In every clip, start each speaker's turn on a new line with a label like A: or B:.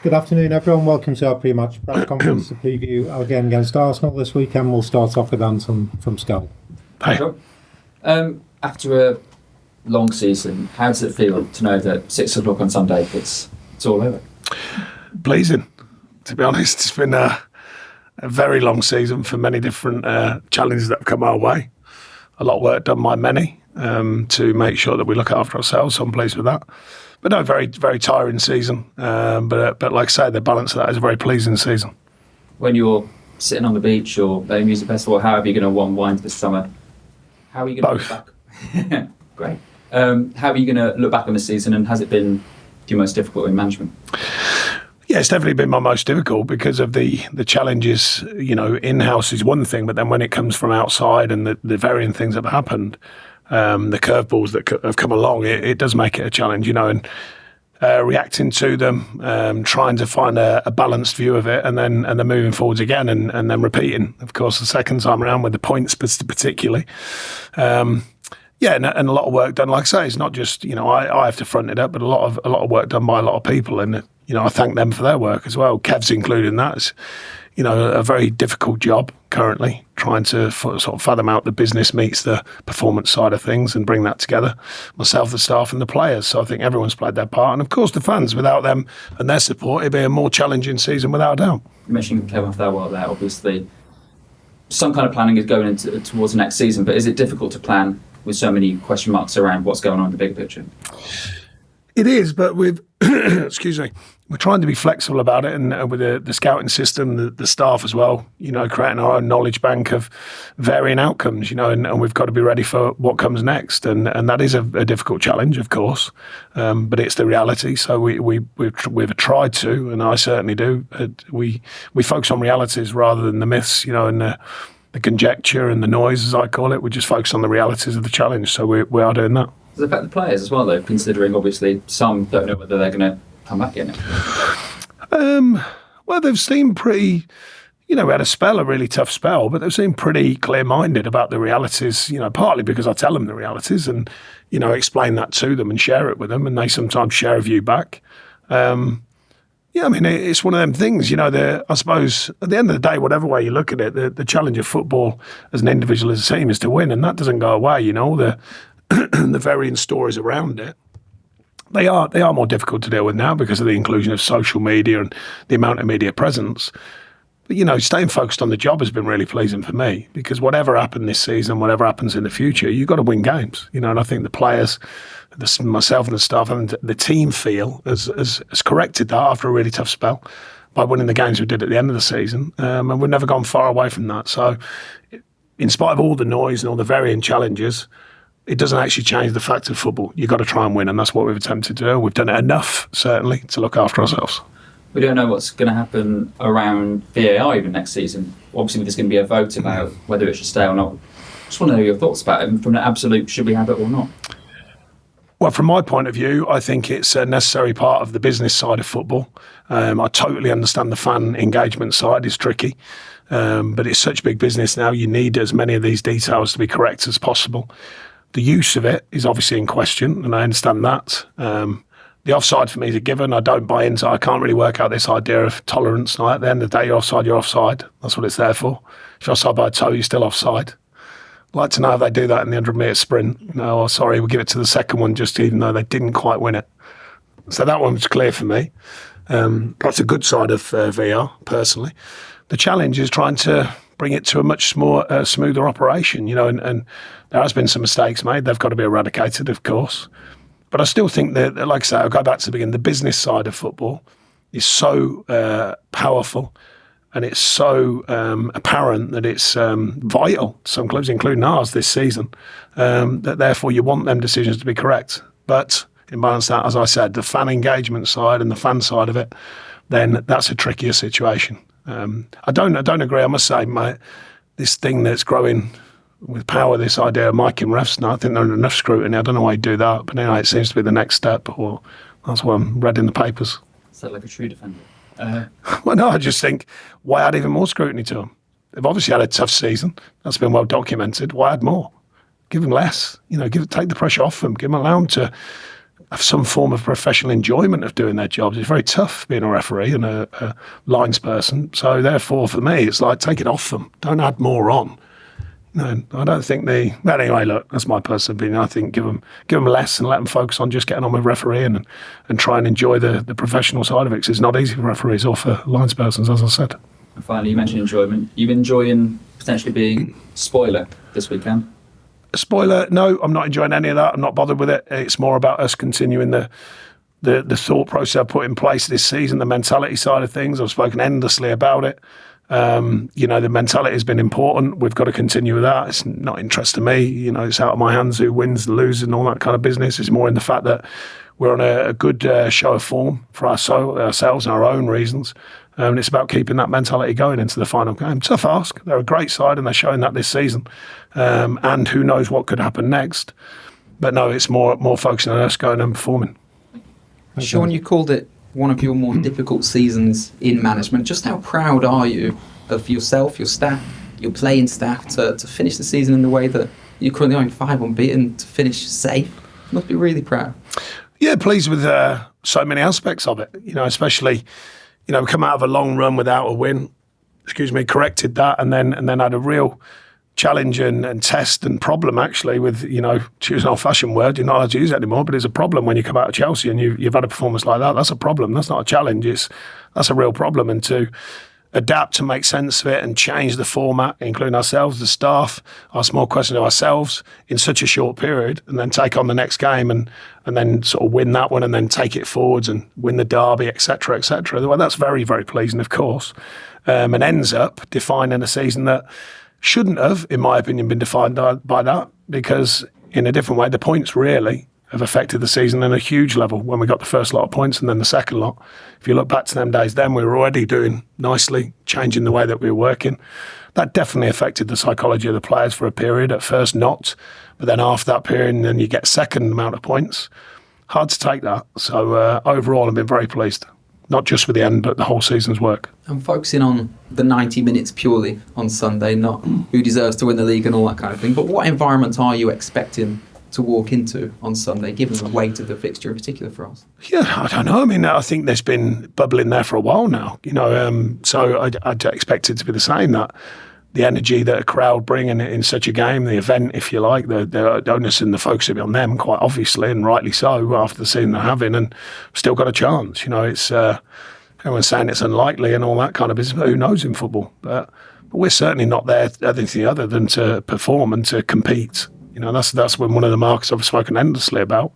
A: Good afternoon, everyone. Welcome to our pre-match press conference to preview our game against Arsenal this weekend. We'll start off with Anton from Sky.
B: Hi. After a long season, how does it feel to know that 6 o'clock on Sunday, it's all over?
C: Blazing, to be honest. It's been a very long season for many different challenges that have come our way. A lot of work done by many to make sure that we look after ourselves, so I'm pleased with that. But no, very, very tiring season. But like I say, the balance of that is a very pleasing season.
B: When you're sitting on the beach or at a music festival, how are you going to unwind this summer? How are you going to look back? Great. How are you going to look back on this season, and has it been your most difficult in management?
C: Yeah, it's definitely been my most difficult because of the challenges. In-house is one thing, but then when it comes from outside and the varying things that have happened, the curveballs that have come along, it does make it a challenge, and reacting to them, trying to find a balanced view of it, and then moving forwards again, and then repeating, of course, the second time around with the points particularly. And a lot of work done. Like I say, it's not just I have to front it up, but a lot of work done by a lot of people, and I thank them for their work as well. Kev's included in that. It's, a very difficult job currently, trying to sort of fathom out the business meets the performance side of things and bring that together. Myself, the staff and the players. So I think everyone's played their part. And of course the fans, without them and their support, it'd be a more challenging season without a doubt.
B: You mentioned Kevin for their work there. Obviously, some kind of planning is going towards the next season, but is it difficult to plan with so many question marks around what's going on in the big picture?
C: It is, but we're trying to be flexible about it, and with the scouting system, the staff as well, creating our own knowledge bank of varying outcomes, and we've got to be ready for what comes next. And that is a difficult challenge, of course, but it's the reality. So we've tried to, and I certainly do, we focus on realities rather than the myths, and the conjecture and the noise, as I call it. We just focus on the realities of the challenge. So we are doing that.
B: Does it affect the players as well, though, considering obviously some don't know whether they're going to come back in it?
C: Well, they've seemed pretty, we had a really tough spell, but they've seemed pretty clear-minded about the realities, partly because I tell them the realities and, explain that to them and share it with them, and they sometimes share a view back. It's one of them things, I suppose at the end of the day, whatever way you look at it, the challenge of football as an individual, as a team, is to win, and that doesn't go away, the varying stories around it. They are more difficult to deal with now because of the inclusion of social media and the amount of media presence. But, staying focused on the job has been really pleasing for me, because whatever happened this season, whatever happens in the future, you've got to win games, and I think the players, myself and the staff and the team feel has corrected that after a really tough spell by winning the games we did at the end of the season. And we've never gone far away from that. So in spite of all the noise and all the varying challenges, it doesn't actually change the fact of football. You've got to try and win, and that's what we've attempted to do. We've done it enough, certainly, to look after ourselves.
B: We don't know what's going to happen around VAR even next season. Obviously, there's going to be a vote about whether it should stay or not. Just want to know your thoughts about it, from the absolute, should we have it or not?
C: Well, from my point of view, I think it's a necessary part of the business side of football. I totally understand the fan engagement side is tricky, but it's such big business now. You need as many of these details to be correct as possible. The use of it is obviously in question, and I understand that. The offside for me is a given. I don't buy into it. I can't really work out this idea of tolerance. At the end of the day, you're offside, you're offside. That's what it's there for. If you're offside by a toe, you're still offside. I'd like to know if they do that in the 100-metre sprint. No, sorry, we'll give it to the second one, just even though they didn't quite win it. So that one was clear for me. That's a good side of VR, personally. The challenge is trying to bring it to a much more smoother operation, and there has been some mistakes made. They've got to be eradicated, of course. But I still think that, like I say, I'll go back to the beginning, the business side of football is so powerful, and it's so apparent that it's vital to some clubs, including ours this season, that therefore you want them decisions to be correct. But in balance that, as I said, the fan engagement side and the fan side of it, then that's a trickier situation. I don't agree, I must say, mate, this thing that's growing with power, this idea of miking refs now, I think there's enough scrutiny. I don't know why you do that, but anyway, it seems to be the next step, or that's what I'm read in the papers.
B: Is that like a true defender?
C: Well, no, I just think, why add even more scrutiny to them? They've obviously had a tough season. That's been well documented. Why add more? Give them less. Take the pressure off them. Allow them to have some form of professional enjoyment of doing their jobs. It's very tough being a referee and a lines person. So therefore, for me, it's like, take it off them. Don't add more on. No, I don't think but anyway, look, that's my personal opinion. I think give them less and let them focus on just getting on with refereeing and try and enjoy the professional side of it, 'cause it's not easy for referees or for lines persons, as I said.
B: And finally, you mentioned enjoyment. You enjoying potentially being spoiler this weekend?
C: Spoiler, no, I'm not enjoying any of that. I'm not bothered with it. It's more about us continuing the thought process I've put in place this season, the mentality side of things. I've spoken endlessly about it. The mentality has been important. We've got to continue with that. It's not interest to me. It's out of my hands who wins, loses, and all that kind of business. It's more in the fact that we're on a good show of form for ourselves and our own reasons. And it's about keeping that mentality going into the final game. Tough ask. They're a great side and they're showing that this season. And who knows what could happen next. But no, it's more focusing on us going and performing.
D: Sean, you called it one of your more difficult seasons in management. Just how proud are you of yourself, your staff, your playing staff to finish the season in the way that you're currently on 5 unbeaten, to finish safe? You must be really proud. Yeah,
C: pleased with so many aspects of it. Especially, we come out of a long run without a win. Corrected that, and then had a real challenge and test and problem actually with, choose an old-fashioned word, you're not allowed to use it anymore, but it's a problem when you come out of Chelsea and you've had a performance like that. That's a problem. That's not a challenge. That's a real problem. And to adapt to make sense of it and change the format, including ourselves, the staff, ask more questions of ourselves in such a short period, and then take on the next game and then sort of win that one and then take it forwards and win the derby, etc., etc. Well, that's very, very pleasing, of course, and ends up defining a season that shouldn't have, in my opinion, been defined by that, because in a different way, the points really have affected the season on a huge level when we got the first lot of points and then the second lot. If you look back to them days then, we were already doing nicely, changing the way that we were working. That definitely affected the psychology of the players for a period. At first not, but then after that period, and then you get second amount of points. Hard to take that. So overall, I've been very pleased. Not just with the end, but the whole season's work.
D: I'm focusing on the 90 minutes purely on Sunday, not who deserves to win the league and all that kind of thing. But what environment are you expecting to walk into on Sunday, given the weight of the fixture in particular for us?
C: Yeah, I don't know. I mean, I think there's been bubbling there for a while now, so I'd expect it to be the same, that the energy that a crowd bring in such a game, the event, if you like, the onus and the focus will be on them, quite obviously, and rightly so, after the season they're having, and still got a chance. It's everyone's saying it's unlikely and all that kind of business, but who knows in football? But we're certainly not there anything other than to perform and to compete. That's one of the markers I've spoken endlessly about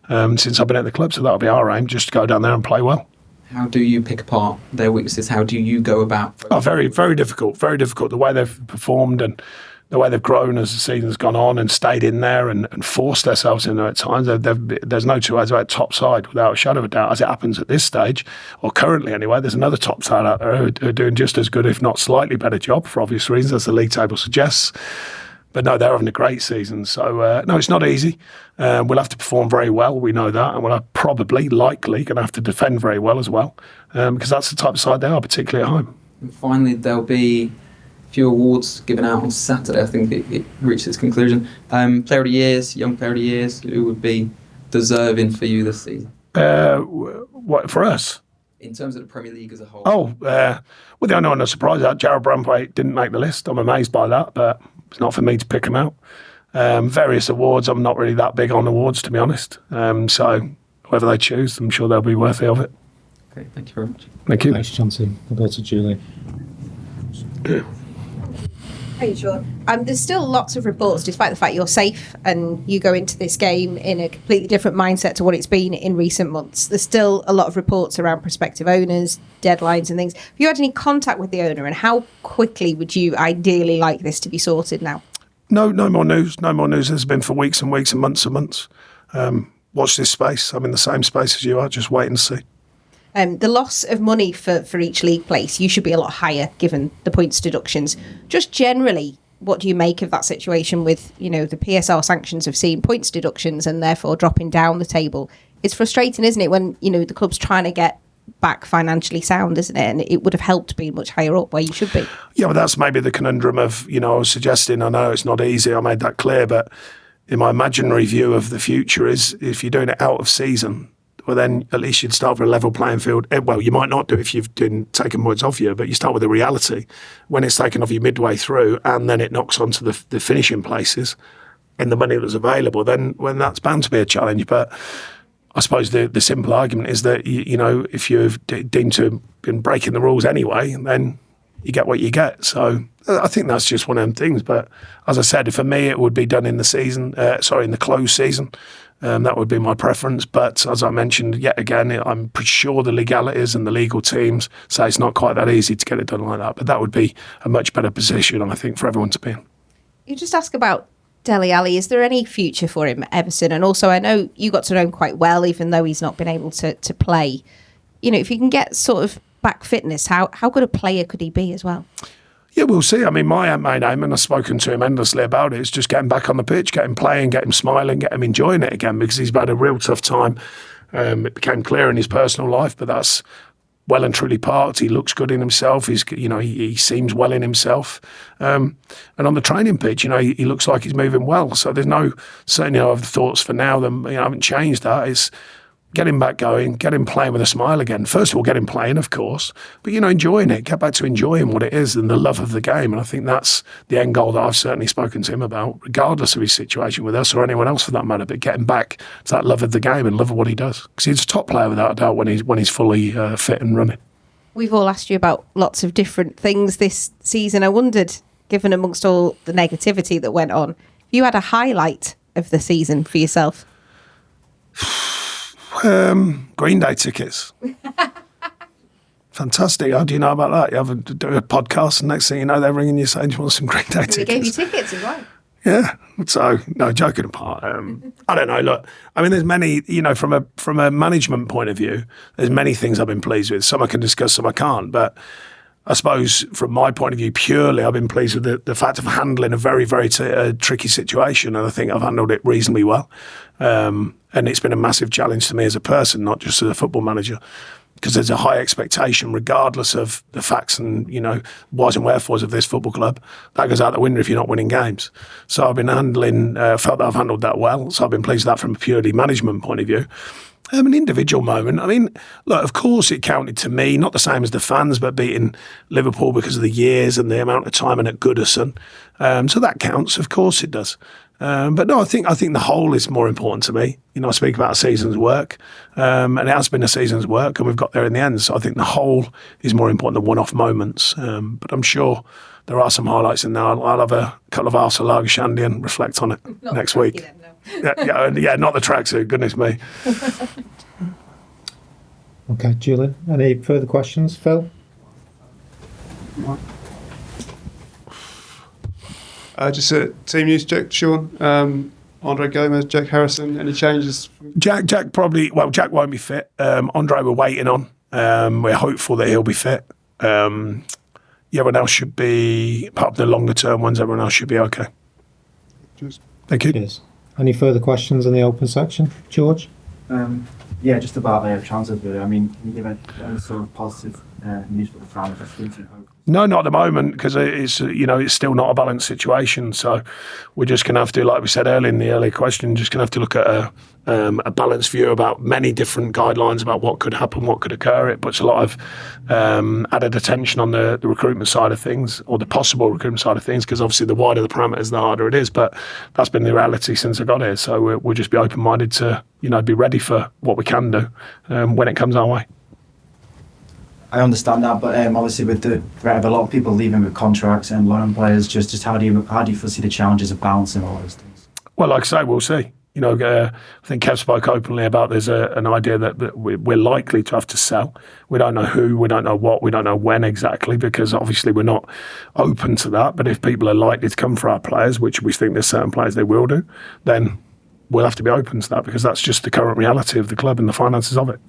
C: since I've been at the club. So that'll be our aim, just to go down there and play well.
D: How do you pick apart their weaknesses? How do you go about?
C: Very, very difficult. Very difficult. The way they've performed and the way they've grown as the season's gone on and stayed in there and forced themselves in there at times. There's no two ways about top side, without a shadow of a doubt, as it happens at this stage, or currently anyway. There's another top side out there who are doing just as good, if not slightly better job, for obvious reasons, as the league table suggests. But no, they're having a great season. So, no, it's not easy. We'll have to perform very well. We know that. And we'll likely going to have to defend very well as well, because that's the type of side they are, particularly at home.
D: And finally, there'll be a few awards given out on Saturday. I think it reached its conclusion. Player of the Years, Young Player of the Years, who would be deserving for you this season?
C: What, for us?
D: In terms of the Premier League as a whole.
C: Well, the only one I'm surprised at, Jarrod Braithwaite didn't make the list. I'm amazed by that, but it's not for me to pick them out. Various awards, I'm not really that big on awards, to be honest. So whoever they choose, I'm sure they'll be worthy of it.
D: Okay, thank you very much.
C: Thank you.
A: Thanks, Chauncey. We'll go to Julie.
E: Hey, Sean. There's still lots of reports, despite the fact you're safe and you go into this game in a completely different mindset to what it's been in recent months. There's still a lot of reports around prospective owners, deadlines and things. Have you had any contact with the owner, and how quickly would you ideally like this to be sorted now?
C: No more news. No more news. There's been for weeks and weeks and months and months. Watch this space. I'm in the same space as you are. Just wait and see.
E: The loss of money for each league place, you should be a lot higher given the points deductions. Just generally, what do you make of that situation with, the PSR sanctions of seeing points deductions and therefore dropping down the table? It's frustrating, isn't it, when, the club's trying to get back financially sound, isn't it? And it would have helped being much higher up where you should be. Yeah,
C: but that's maybe the conundrum of, I was suggesting, I know it's not easy, I made that clear, but in my imaginary view of the future is if you're doing it out of season, well, then at least you'd start with a level playing field. Well, you might not do if you've taken points off you, but you start with the reality. When it's taken off you midway through and then it knocks onto the finishing places and the money that's available, then when that's bound to be a challenge. But I suppose the simple argument is that, if you've deemed to have been breaking the rules anyway, then you get what you get. So I think that's just one of them things. But as I said, for me, it would be done in the season, in the closed season. That would be my preference. But as I mentioned, yet again, I'm pretty sure the legalities and the legal teams say it's not quite that easy to get it done like that. But that would be a much better position, I think, for everyone to be in.
E: You just ask about Dele Alli. Is there any future for him at Everton? And also, I know you got to know him quite well, even though he's not been able to play. If he can get sort of back fitness, how good a player could he be as well?
C: Yeah, we'll see. I mean, my main aim, and I've spoken to him endlessly about it, is just get him back on the pitch, get him playing, get him smiling, get him enjoying it again, because he's had a real tough time. It became clear in his personal life, but that's well and truly parked. He looks good in himself. He seems well in himself. And on the training pitch, he looks like he's moving well. So there's no, certainly other thoughts for now. I haven't changed that. It's get him back going, get him playing with a smile again. First of all, get him playing, of course, but, enjoying it, get back to enjoying what it is and the love of the game. And I think that's the end goal that I've certainly spoken to him about, regardless of his situation with us or anyone else for that matter, but get him back to that love of the game and love of what he does. Because he's a top player without a doubt when he's fully fit and running.
E: We've all asked you about lots of different things this season. I wondered, given amongst all the negativity that went on, you had a highlight of the season for yourself?
C: Green Day tickets. Fantastic. How do you know about that? You have do a podcast and next thing you know they're ringing you saying you want some Green Day tickets.
E: They gave you tickets as well.
C: Yeah. So, no, joking apart. I don't know. Look, I mean, there's many, from a management point of view, there's many things I've been pleased with. Some I can discuss, some I can't. But I suppose from my point of view, purely, I've been pleased with the fact of handling a very, very tricky situation. And I think I've handled it reasonably well. And it's been a massive challenge to me as a person, not just as a football manager, because there's a high expectation, regardless of the facts and, whys and wherefores of this football club. That goes out the window if you're not winning games. So I've been felt that I've handled that well. So I've been pleased with that from a purely management point of view. An individual moment. I mean, look, of course it counted to me, not the same as the fans, but beating Liverpool because of the years and the amount of time and at Goodison. So that counts, of course it does. But no, I think the whole is more important to me. I speak about a season's work, and it has been a season's work, and we've got there in the end. So I think the whole is more important than one-off moments. But I'm sure there are some highlights in there. I'll have a couple of Arsenal Lager Shandy and reflect on it next week. Then, no. yeah, not the tracksuit. Goodness me.
A: Okay, Julian, any further questions? Phil?
F: Just a team news check, Sean. Andre Gomez, Jack Harrison, any changes?
C: Jack won't be fit. Andre we're waiting on. We're hopeful that he'll be fit. Everyone else should be, apart from the longer term ones, everyone else should be okay.
F: Cheers.
C: Thank you.
A: Cheers. Any further questions in the open section? George?
G: Just about the transfers, really. I mean, can you give any sort of positive news for the fans?
C: No, not at the moment, because it's still not a balanced situation. So we're just going to have to, like we said earlier in the earlier question, just going to have to look at a balanced view about many different guidelines about what could happen, what could occur. It puts a lot of added attention on the recruitment side of things, or the possible recruitment side of things, because obviously the wider the parameters, the harder it is. But that's been the reality since I got here. So we'll just be open-minded to, be ready for what we can do when it comes our way.
G: I understand that, but obviously with the threat of a lot of people leaving with contracts and loan players, just how do you foresee the challenges of balancing all those things?
C: Well, like I say, we'll see. I think Kev spoke openly about there's an idea that we're likely to have to sell. We don't know who, we don't know what, we don't know when exactly, because obviously we're not open to that. But if people are likely to come for our players, which we think there's certain players they will do, then we'll have to be open to that, because that's just the current reality of the club and the finances of it.